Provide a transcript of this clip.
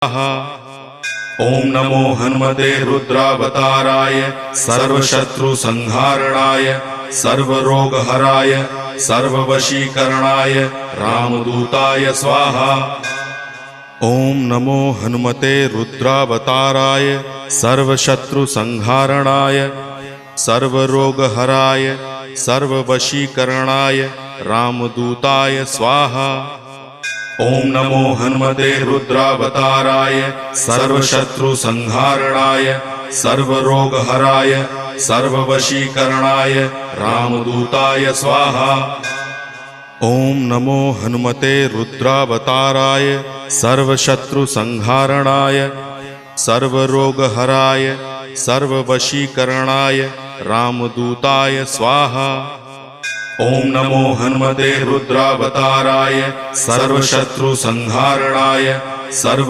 ओम नमो हनुमते रुद्रावताराय सर्वशत्रुसंहारणाय सर्वरोगहराय सर्ववशीकरणाय रामदूताय स्वाहा। ओम नमो हनुमते रुद्रावताराय सर्वशत्रुसंहारणाय सर्वरोगहराय सर्ववशीकरणाय रामदूताय स्वाहा। ओम नमो हनुमते रुद्रावताराय सर्वशत्रुसंहारणाय सर्वरोगहराय सर्ववशीकरणाय रामदूताय स्वाहा। ओम नमो हनुमते रुद्रावताराय सर्वशत्रुसंहारणाय सर्वरोगहराय सर्ववशीकरणाय रामदूताय स्वाहा। ओम नमो हनुमते रुद्रावताराय सर्वशत्रुसंहारणाय सर्व